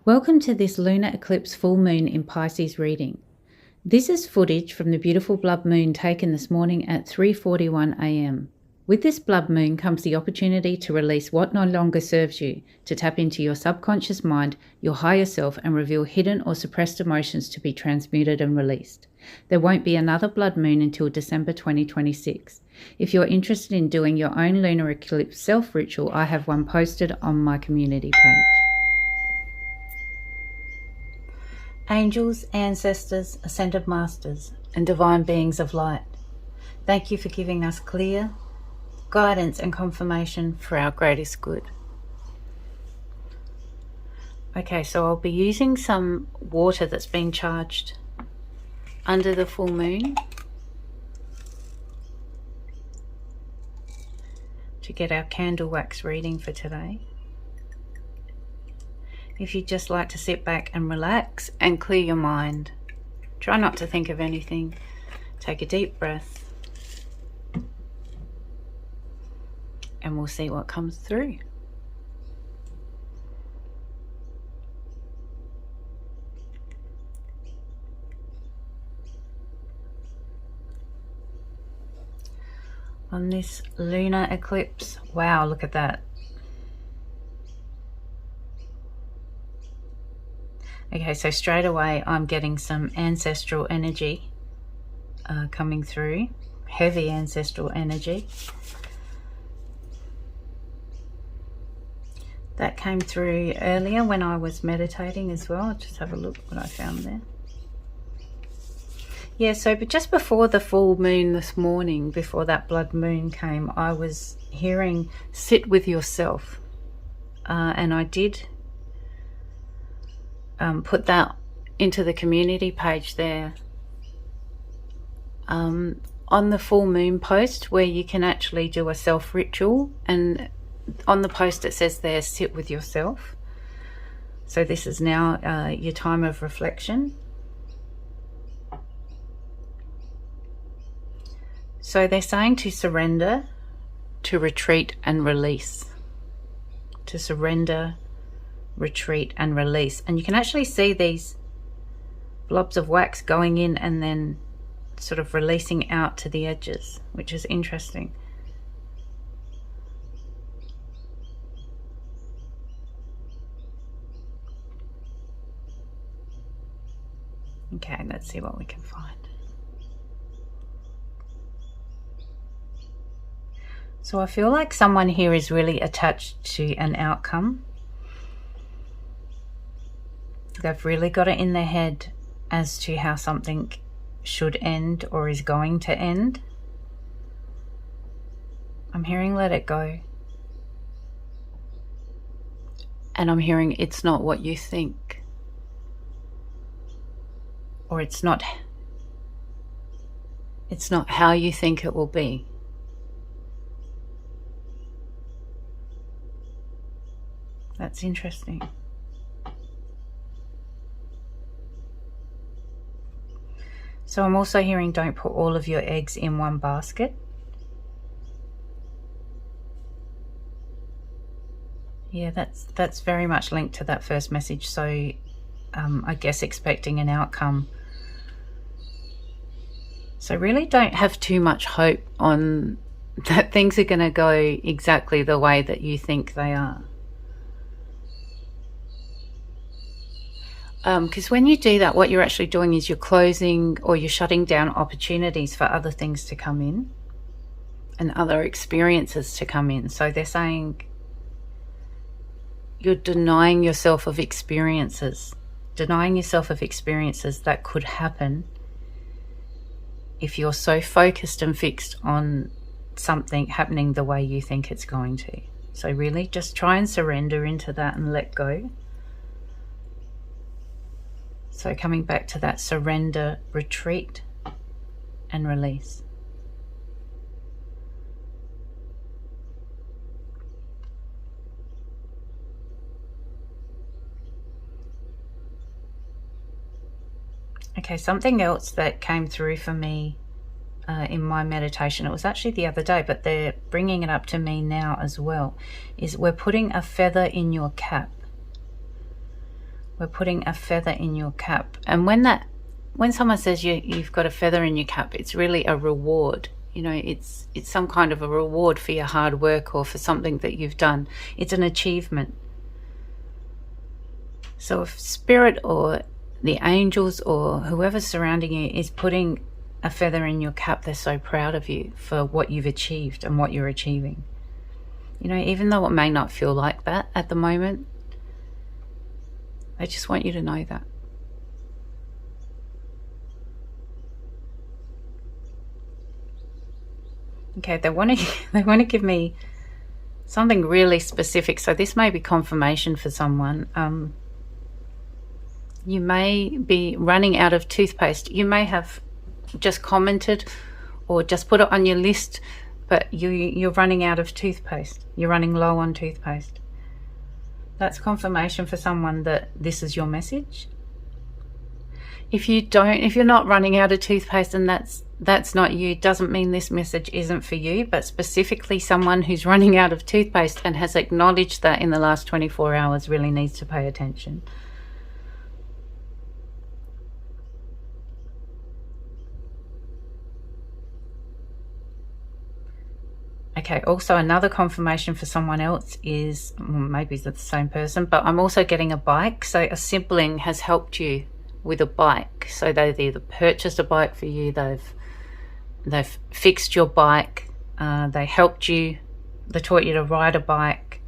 Welcome to this lunar eclipse full moon in Pisces reading. This is footage from the beautiful blood moon taken this morning at 3:41 a.m. With this blood moon comes the opportunity to release what no longer serves you, to tap into your subconscious mind, your higher self, and reveal hidden or suppressed emotions to be transmuted and released. There won't be another blood moon until December 2026. If you're interested in doing your own lunar eclipse self-ritual, I have one posted on my community page. Angels, ancestors, ascended masters, and divine beings of light, thank you for giving us clear guidance and confirmation for our greatest good. Okay, so I'll be using some water that's been charged under the full moon to get our candle wax reading for today. If you'd just like to sit back and relax and clear your mind, try not to think of anything, take a deep breath, and we'll see what comes through. On this lunar eclipse, wow, look at that. Okay, so straight away I'm getting some ancestral energy coming through, heavy ancestral energy. That came through earlier when I was meditating as well. I'll just have a look what I found there. Yeah, so but just before the full moon this morning, before that blood moon came, I was hearing sit with yourself. And I did put that into the community page there. On the full moon post where you can actually do a self ritual, and on the post it says there, sit with yourself. So this is now your time of reflection. So they're saying to surrender, to retreat and release. To surrender, retreat and release. And you can actually see these blobs of wax going in and then sort of releasing out to the edges, which is interesting. Okay, let's see what we can find. So I feel like someone here is really attached to an outcome. They've really got it in their head as to how something should end or is going to end. I'm hearing let it go. And I'm hearing it's not what you think. Or it's not how you think it will be. That's interesting. So I'm also hearing don't put all of your eggs in one basket. Yeah, that's very much linked to that first message. So I guess expecting an outcome. So really don't have too much hope on that things are going to go exactly the way that you think they are. Because when you do that, what you're actually doing is you're closing or you're shutting down opportunities for other things to come in and other experiences to come in. So they're saying you're denying yourself of experiences that could happen if you're so focused and fixed on something happening the way you think it's going to. So really just try and surrender into that and let go. So coming back to that surrender, retreat, and release. Okay, something else that came through for me in my meditation, it was actually the other day, but they're bringing it up to me now as well, is we're putting a feather in your cap. We're putting a feather in your cap. And when someone says you've got a feather in your cap, it's really a reward. You know, it's some kind of a reward for your hard work or for something that you've done. It's an achievement. So if spirit or the angels or whoever's surrounding you is putting a feather in your cap, they're so proud of you for what you've achieved and what you're achieving. You know, even though it may not feel like that at the moment, I just want you to know that. Okay, they want to give me something really specific. So this may be confirmation for someone. You may be running out of toothpaste. You may have just commented or just put it on your list, but you're running out of toothpaste. You're running low on toothpaste. That's confirmation for someone that this is your message. If you're not running out of toothpaste and that's not you, doesn't mean this message isn't for you, but specifically someone who's running out of toothpaste and has acknowledged that in the last 24 hours really needs to pay attention. Okay, also another confirmation for someone else is, maybe it's the same person, but I'm also getting a bike. So a sibling has helped you with a bike. So they've either purchased a bike for you, they've fixed your bike, they helped you, they taught you to ride a bike.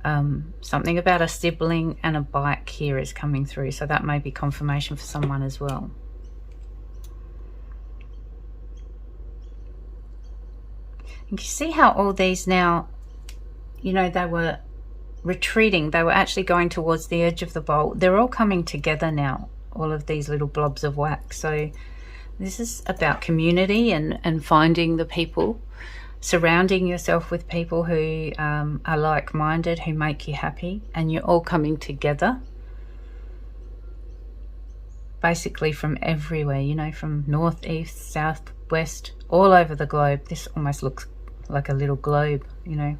Something about a sibling and a bike here is coming through. So that may be confirmation for someone as well. You can see how all these now, you know, they were retreating. They were actually going towards the edge of the bowl. They're all coming together now, all of these little blobs of wax. So this is about community and finding the people, surrounding yourself with people who are like-minded, who make you happy, and you're all coming together. Basically from everywhere, you know, from north, east, south, west, all over the globe. This almost looks like a little globe, you know,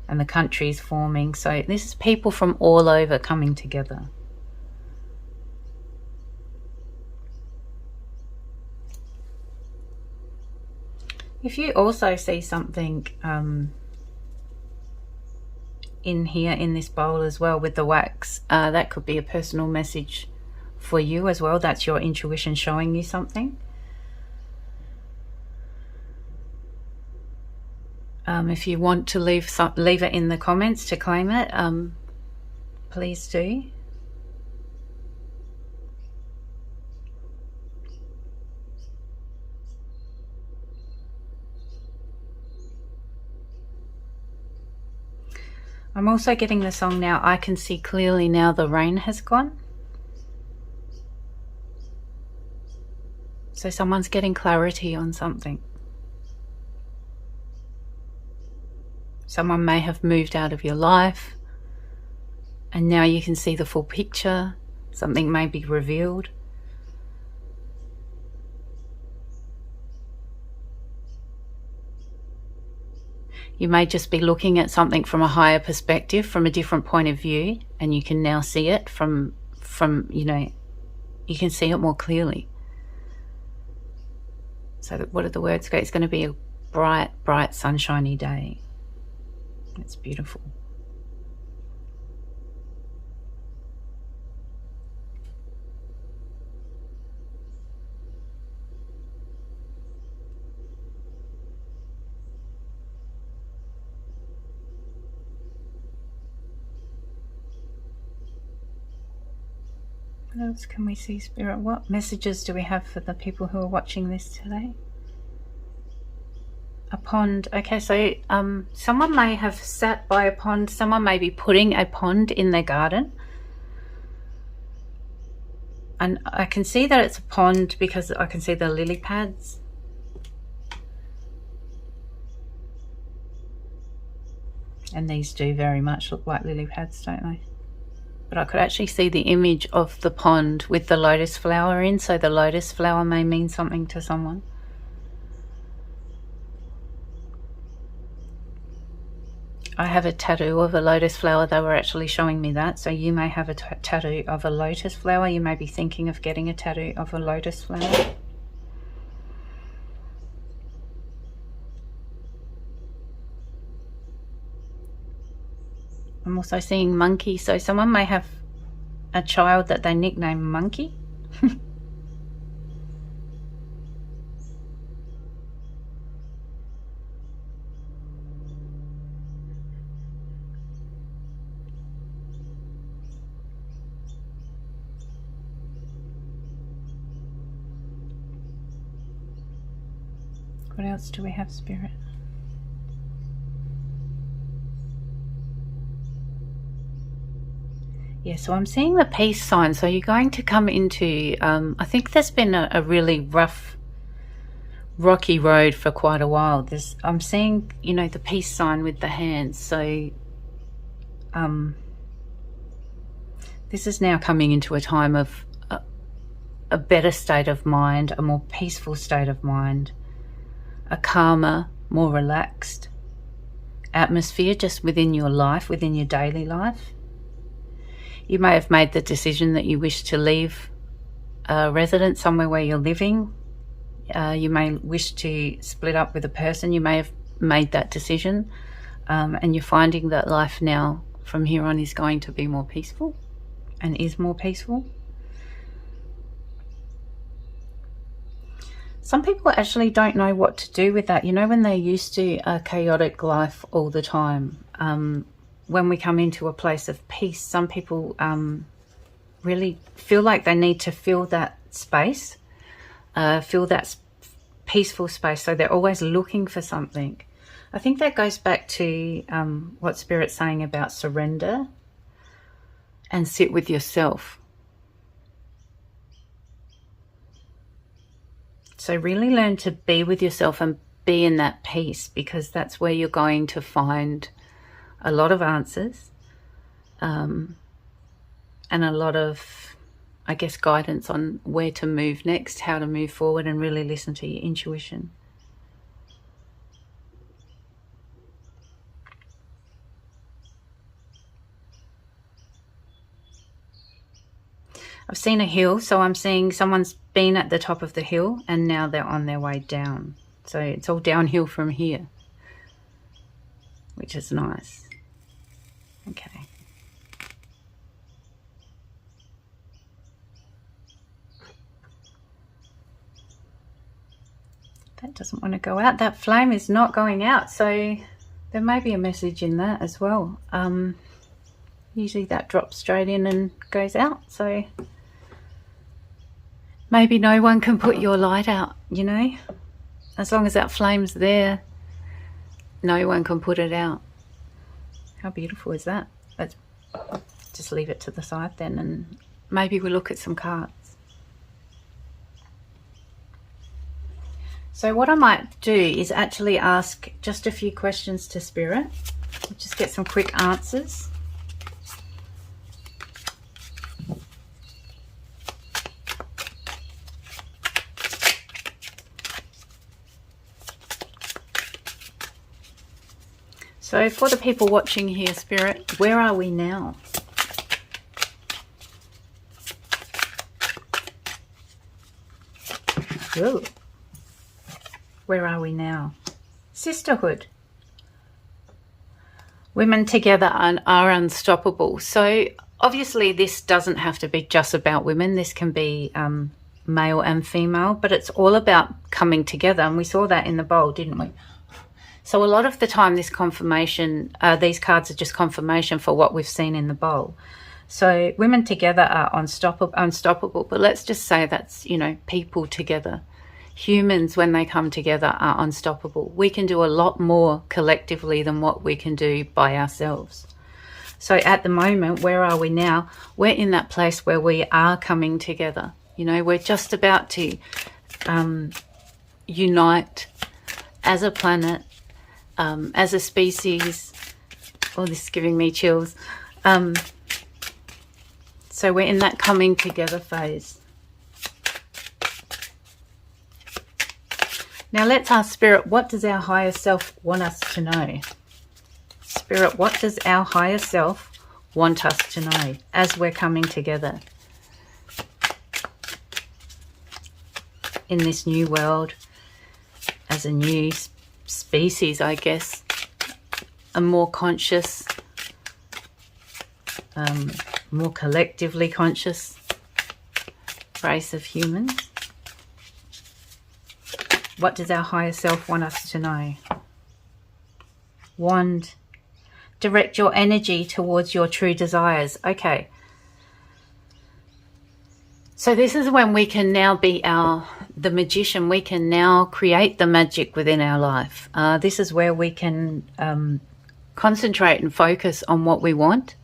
and the country's forming. So this is people from all over coming together. If you also see something in here in this bowl as well with the wax, that could be a personal message for you as well. That's your intuition showing you something. If you want to leave it in the comments to claim it, please do. I'm also getting the song now, I Can See Clearly Now the Rain Has Gone. So someone's getting clarity on something. Someone may have moved out of your life and now you can see the full picture. Something may be revealed. You may just be looking at something from a higher perspective, from a different point of view, and you can now see it from you know, you can see it more clearly. So what did the words go? It's going to be a bright, bright, sunshiny day. It's beautiful. What else can we see, Spirit? What messages do we have for the people who are watching this today? A pond. Okay, so someone may have sat by a pond. Someone may be putting a pond in their garden. And I can see that it's a pond because I can see the lily pads. And these do very much look like lily pads, don't they? But I could actually see the image of the pond with the lotus flower in, so the lotus flower may mean something to someone. I have a tattoo of a lotus flower. They were actually showing me that. So you may have a tattoo of a lotus flower. You may be thinking of getting a tattoo of a lotus flower. I'm also seeing monkey. So someone may have a child that they nickname Monkey. What else do we have, Spirit? Yeah, so I'm seeing the peace sign. So you're going to come into, I think there's been a really rough, rocky road for quite a while. I'm seeing, you know, the peace sign with the hands. So this is now coming into a time of a better state of mind, a more peaceful state of mind, a calmer, more relaxed atmosphere just within your life, within your daily life. You may have made the decision that you wish to leave a residence somewhere where you're living. You may wish to split up with a person. You may have made that decision, and you're finding that life now from here on is going to be more peaceful and is more peaceful. Some people actually don't know what to do with that. You know, when they're used to a chaotic life all the time, when we come into a place of peace, some people really feel like they need to fill that space, fill that peaceful space. So they're always looking for something. I think that goes back to what Spirit's saying about surrender and sit with yourself. So really learn to be with yourself and be in that peace, because that's where you're going to find a lot of answers and a lot of, I guess, guidance on where to move next, how to move forward, and really listen to your intuition. I've seen a hill, so I'm seeing someone's been at the top of the hill and now they're on their way down. So it's all downhill from here, which is nice. Okay. That doesn't want to go out. That flame is not going out, so there may be a message in that as well. Usually that drops straight in and goes out, so maybe no one can put your light out, you know. As long as that flame's there, no one can put it out. How beautiful is that? Let's just leave it to the side then, and maybe we'll look at some cards. So what I might do is actually ask just a few questions to Spirit. Just get some quick answers. So for the people watching here, Spirit, where are we now? Ooh. Where are we now? Sisterhood. Women together are unstoppable. So obviously this doesn't have to be just about women. This can be male and female, but it's all about coming together. And we saw that in the bowl, didn't we? So a lot of the time this confirmation, these cards are just confirmation for what we've seen in the bowl. So women together are unstoppable, but let's just say that's, you know, people together. Humans, when they come together, are unstoppable. We can do a lot more collectively than what we can do by ourselves. So at the moment, where are we now? We're in that place where we are coming together. You know, we're just about to unite as a planet, as a species. Oh, this is giving me chills. So we're in that coming together phase. Now let's ask Spirit, what does our higher self want us to know? Spirit, what does our higher self want us to know as we're coming together in this new world, as a new species, I guess, a more conscious, more collectively conscious race of humans? What does our higher self want us to know? Wand, direct your energy towards your true desires. Okay. So this is when we can now be the magician. We can now create the magic within our life. This is where we can concentrate and focus on what we want,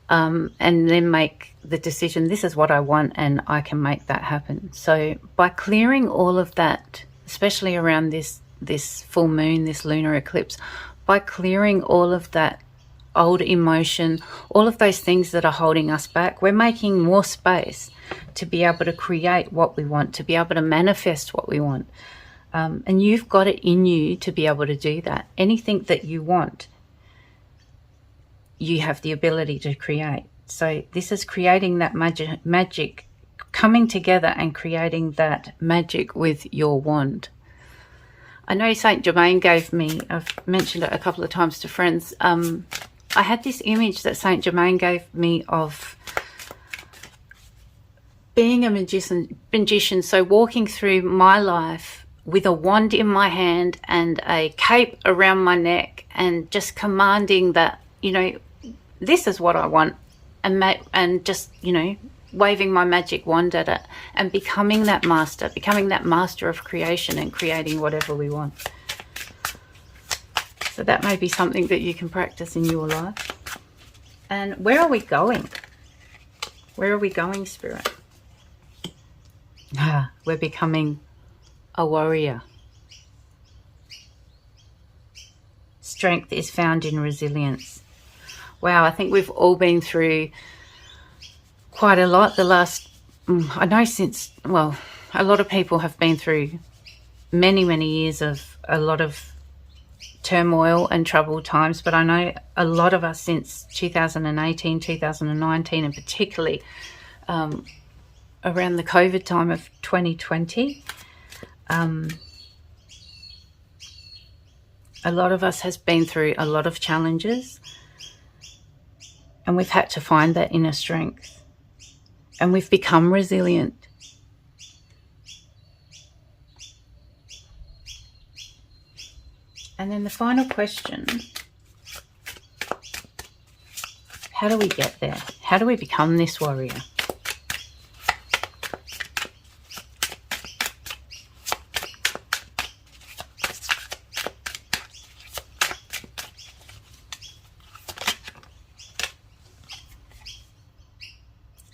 and then make the decision, this is what I want, and I can make that happen. So by clearing all of that, especially around this full moon, this lunar eclipse, by clearing all of that old emotion, all of those things that are holding us back, we're making more space to be able to create what we want, to be able to manifest what we want. And you've got it in you to be able to do that. Anything that you want, you have the ability to create. So this is creating that magic, coming together and creating that magic with your wand. I know Saint Germain gave me, I've mentioned it a couple of times to friends, I had this image that Saint Germain gave me of being a magician, so walking through my life with a wand in my hand and a cape around my neck, and just commanding that, you know, this is what I want, and just, you know, waving my magic wand at it and becoming that master of creation and creating whatever we want. So that may be something that you can practice in your life. And where are we going? Where are we going, Spirit? We're becoming a warrior. Strength is found in resilience. Wow, I think we've all been through quite a lot the last, I know since, well, a lot of people have been through many, many years of a lot of turmoil and troubled times, but I know a lot of us since 2018, 2019, and particularly around the COVID time of 2020, a lot of us has been through a lot of challenges, and we've had to find that inner strength, and we've become resilient. And then the final question, how do we get there? How do we become this warrior?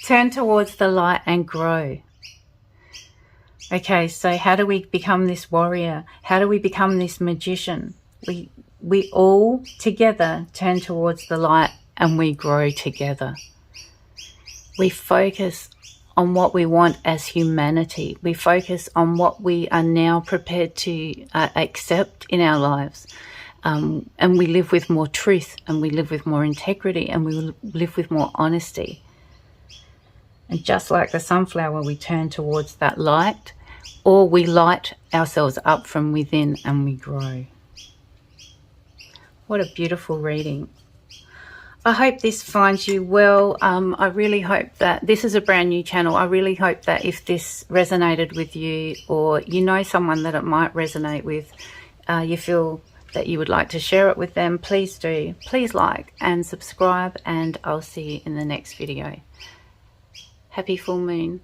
Turn towards the light and grow. Okay, so how do we become this warrior? How do we become this magician? We all together turn towards the light and we grow together. We focus on what we want as humanity. We focus on what we are now prepared to accept in our lives. And we live with more truth, and we live with more integrity, and we live with more honesty. And just like the sunflower, we turn towards that light, or we light ourselves up from within and we grow. What a beautiful reading. I hope this finds you well. I really hope that this is a brand new channel. I really hope that if this resonated with you, or you know someone that it might resonate with, you feel that you would like to share it with them, please do. Please like and subscribe, and I'll see you in the next video. Happy full moon.